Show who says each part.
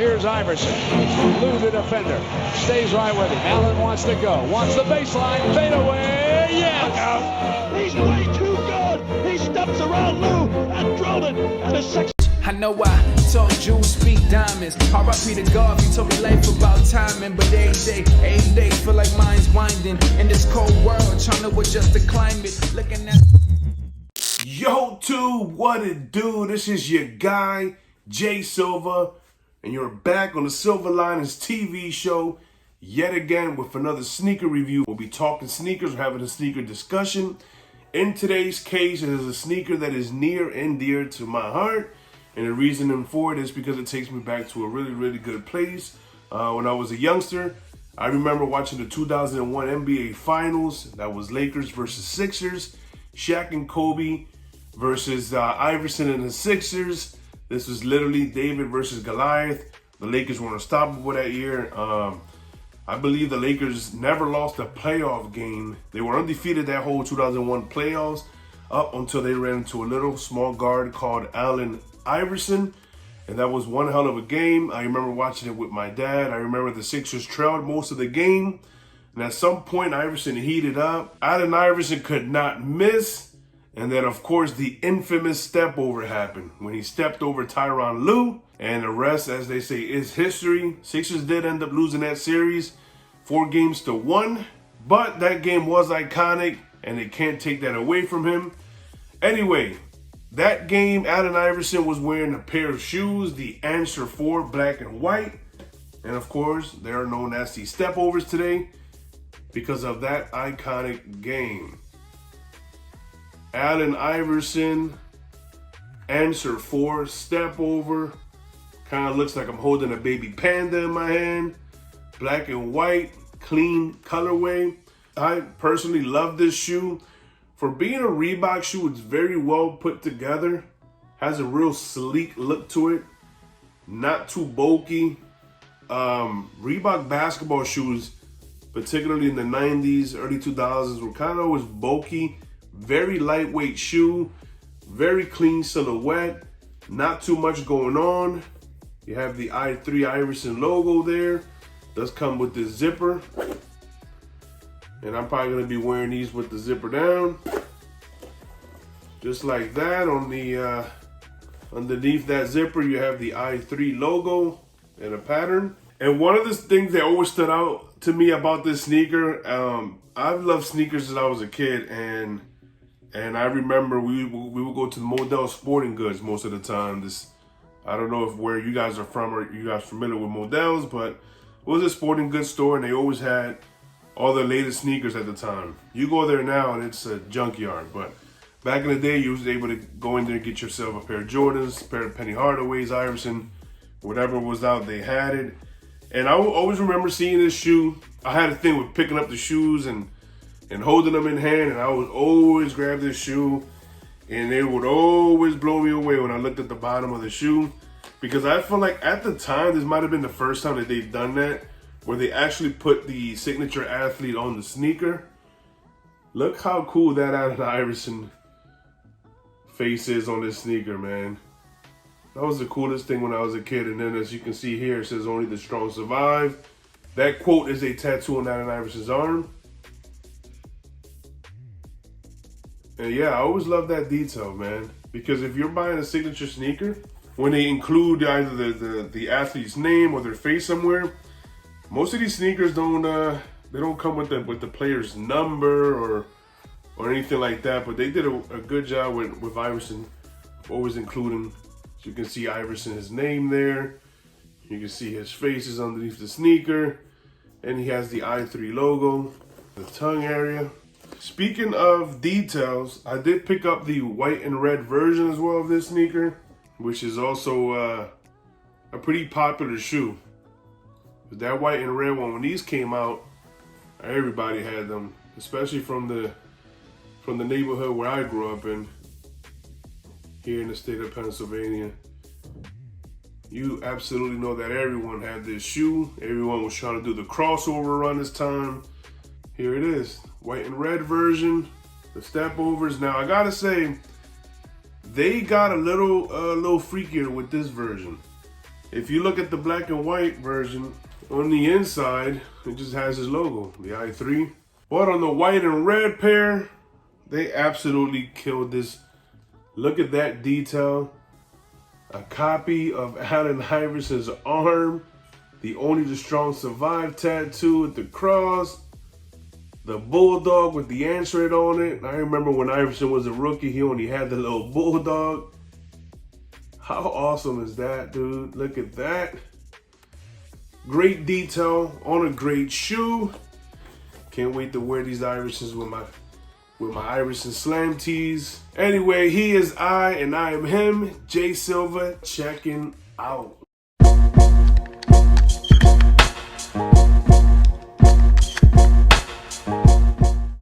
Speaker 1: Here's Iverson. Lou the defender. Stays right with him. Allen wants to go. Wants the baseline. Fade away. Yes!
Speaker 2: He's way too good. He steps around Lou and drilled it. And a six.
Speaker 3: I know I told Jules speak diamonds. R.I.P. to God, he told me life about timing. But every day, feel like mine's winding. In this cold world, trying to adjust the climate. Looking at.
Speaker 4: Yo, tube, what it do? This is your guy, Jay Silva, and you're back on the Silver Linings TV show yet again with another sneaker review. We'll be talking sneakers, we're having a sneaker discussion. In today's case, it is a sneaker that is near and dear to my heart. And the reason for it is because it takes me back to a really, really good place. When I was a youngster, I remember watching the 2001 NBA Finals. That was Lakers versus Sixers. Shaq and Kobe versus Iverson and the Sixers. This was literally David versus Goliath. The Lakers were unstoppable that year. I believe the Lakers never lost a playoff game. They were undefeated that whole 2001 playoffs up until they ran into a little small guard called Allen Iverson. And that was one hell of a game. I remember watching it with my dad. I remember the Sixers trailed most of the game. And at some point, Iverson heated up. Allen Iverson could not miss. And then, of course, the infamous step over happened when he stepped over Tyronn Lue. And the rest, as they say, is history. Sixers did end up losing that series 4-1. But that game was iconic, and they can't take that away from him. Anyway, that game, Allen Iverson was wearing a pair of shoes, the Answer 4, black and white. And, of course, they are known as the step overs today because of that iconic game. Allen Iverson, Answer 4, step over. Kind of looks like I'm holding a baby panda in my hand. Black and white, clean colorway. I personally love this shoe. For being a Reebok shoe, it's very well put together. Has a real sleek look to it. Not too bulky. Reebok basketball shoes, particularly in the 90s, early 2000s, were kind of always bulky. Very lightweight shoe, very clean silhouette, not too much going on. You have the I3 Iverson logo there. Does come with this zipper. And I'm probably gonna be wearing these with the zipper down. Just like that. On the underneath that zipper, you have the I3 logo and a pattern. And one of the things that always stood out to me about this sneaker, I've loved sneakers since I was a kid, and I remember we would go to the Modell Sporting Goods most of the time. I don't know if where you guys are from or you guys familiar with Modell's, but it was a sporting goods store, and they always had all the latest sneakers at the time. You go there now and it's a junkyard, but back in the day, you was able to go in there and get yourself a pair of Jordans, a pair of Penny Hardaways, Iverson, whatever was out, they had it. And I always remember seeing this shoe. I had a thing with picking up the shoes and holding them in hand, and I would always grab this shoe, and it would always blow me away when I looked at the bottom of the shoe, because I feel like at the time, this might have been the first time that they've done that, where they actually put the signature athlete on the sneaker. Look how cool that Allen Iverson face is on this sneaker, man. That was the coolest thing when I was a kid. And then as you can see here, it says only the strong survive. That quote is a tattoo on Allen Iverson's arm. And yeah, I always love that detail, man. Because if you're buying a signature sneaker, when they include either the athlete's name or their face somewhere, most of these sneakers don't come with the player's number or anything like that. But they did a good job with Iverson, always including. So you can see Iverson, his name there. You can see his face is underneath the sneaker, and he has the I3 logo, the tongue area. Speaking of details, I did pick up the white and red version as well of this sneaker, which is also a pretty popular shoe. But that white and red one, when these came out, everybody had them, especially from the neighborhood where I grew up in, here in the state of Pennsylvania. You absolutely know that everyone had this shoe. Everyone was trying to do the crossover run this time. Here it is, white and red version, the step overs. Now I gotta say, they got a little freakier with this version. If you look at the black and white version, on the inside, it just has his logo, the I3. But on the white and red pair, they absolutely killed this. Look at that detail. A copy of Allen Iverson's arm. The Only the Strong Survive tattoo with the cross. The bulldog with the answer on it. I remember when Iverson was a rookie, he only had the little bulldog. How awesome is that, dude? Look at that. Great detail on a great shoe. Can't wait to wear these Iversons with my Iverson Slam tees. Anyway, he is I and I am him. Jay Silva checking out.